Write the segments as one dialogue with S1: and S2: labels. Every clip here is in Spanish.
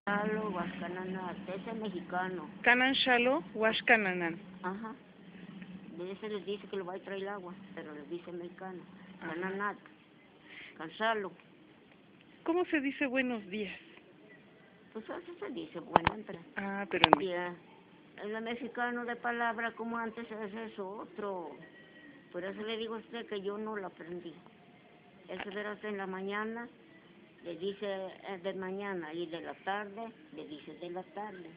S1: Shalo, Huascananat, ese es mexicano.
S2: Canan Shalo, Huascananan.
S1: Ajá. De ese les dice que le va a traer el agua, pero les dice mexicano.
S2: Ajá.
S1: Cananat, Cansalo.
S2: ¿Cómo se dice buenos días?
S1: Pues eso se dice bueno, entre.
S2: Ah, pero en
S1: Yeah. El mexicano de palabra como antes ese es otro. Por eso le digo a usted que yo no lo aprendí. Ese verás en la mañana, le dice de mañana, y de la tarde, le dice de la tarde.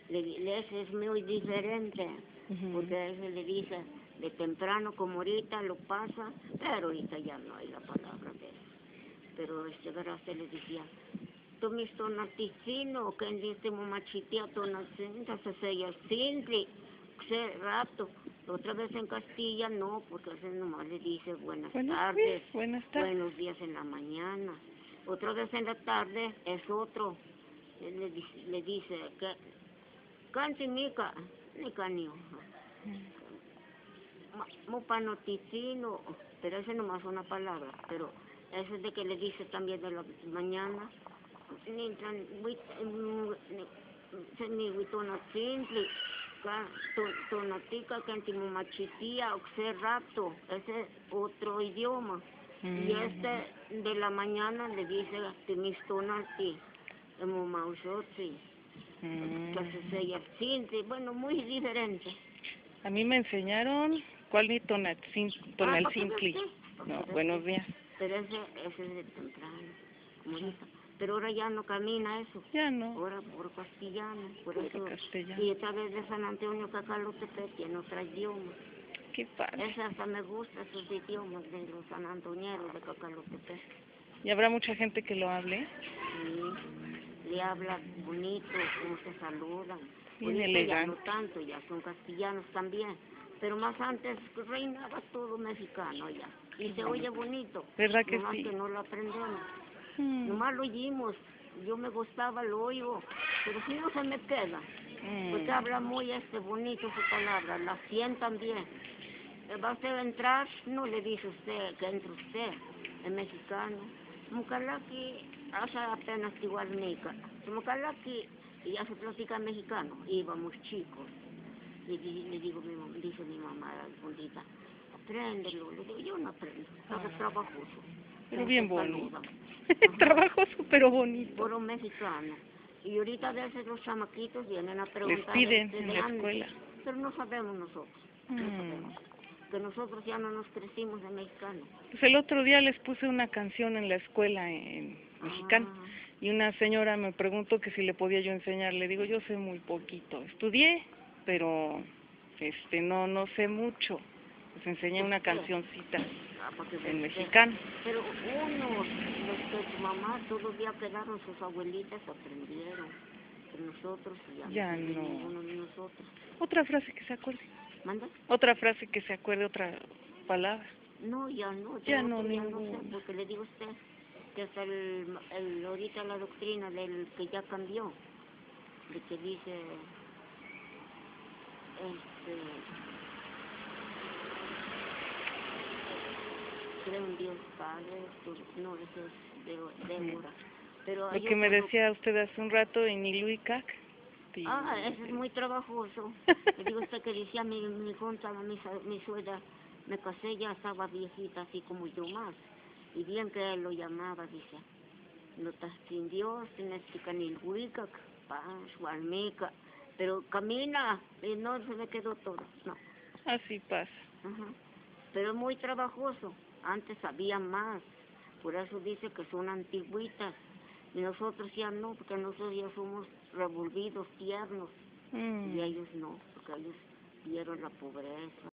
S1: Ese es muy diferente, porque a ese le dice de temprano como ahorita lo pasa, pero ahorita ya no hay la palabra de eso. Pero verás, se le decía, tú mis tonaticino, que en este momachitia tonacinta se sella simple, ese rato. Otra vez en Castilla no, porque a veces nomás le dice buenas tardes,
S2: buenas tardes.
S1: buenos días en la mañana. Otra vez en la tarde es otro, le dice que canti mica, ni canio, mopanoticino, pero ese nomás es una palabra, pero ese de que le dice también de la mañana, ni huitona simple, tonatica, cantimumachitía, oxe rapto, ese es otro idioma. Y este de la mañana le dice timistonati, emumauxotzi, que se sella simple, bueno, muy diferente.
S2: A mí me enseñaron cuál ni tonalcintli. No, buenos días.
S1: Pero ese es de temprano, como dijo. Pero ahora ya no camina eso.
S2: Ya no.
S1: Ahora por castellano, por
S2: Puro
S1: eso.
S2: castellano.
S1: Y esta vez de San Antonio Cacalotepec tiene otro idioma.
S2: Qué padre.
S1: Ese hasta me gusta, esos idiomas de los sanantoñeros de Cacalotepec.
S2: ¿Y habrá mucha gente que lo hable?
S1: Sí, le habla bonito, cómo se saludan.
S2: Bien
S1: Ahorita
S2: elegante.
S1: ya no tanto, ya son castellanos también. Pero más antes reinaba todo mexicano ya. Y se oye bonito.
S2: ¿Verdad que
S1: nomás
S2: sí?
S1: que no lo aprendemos. Nomás lo oímos. Yo me gustaba, lo oigo. Pero si no se me queda. Porque habla muy bonito su palabra. La 100 también. Va usted a entrar, no le dice usted que entre usted. Es mexicano. Mucalaki hace apenas igual mica. Mucalaki ya se platica mexicano. Íbamos chicos. Le digo, dice mi mamá, la fundita, apréndelo. Le digo, yo no aprendo, es trabajoso.
S2: Pero bien bonito. Trabajoso, pero bonito.
S1: Puro mexicano. Y ahorita a veces los chamaquitos vienen a preguntar.
S2: Les piden en la escuela.
S1: Pero no sabemos nosotros, no sabemos. Que nosotros ya no nos crecimos de mexicano.
S2: Pues el otro día les puse una canción en la escuela en mexicano. Y una señora me preguntó que si le podía yo enseñar. Le digo, yo sé muy poquito. Estudié, pero no sé mucho. Les enseñé una cancioncita en mexicano.
S1: Pero unos, los que su mamá todavía quedaron, sus abuelitas aprendieron. Pero nosotros
S2: ya no.
S1: Ninguno de nosotros.
S2: Otra frase que se acuerde.
S1: ¿Manda?
S2: Otra frase que se acuerde, otra palabra.
S1: No, ya no.
S2: Ya no,
S1: no sé, porque le digo a usted que hasta ahorita la doctrina del que ya cambió, de que dice, creo en Dios Padre, no, eso es de Débora. Pero
S2: lo que me decía usted hace un rato en Iluicac.
S1: Ese es muy trabajoso. Le digo a usted que decía mi contaba, mi suegra, me casé, ya estaba viejita, así como yo más. Y bien que él lo llamaba, dice, no estás sin Dios, tienes que canilhuicac, pan, sualmica, pero camina, y no se me quedó todo, no.
S2: Así pasa.
S1: Pero muy trabajoso, antes había más, por eso dice que son antigüitas, y nosotros ya no, porque nosotros ya somos revolvidos, tiernos, y ellos no, porque ellos vieron la pobreza.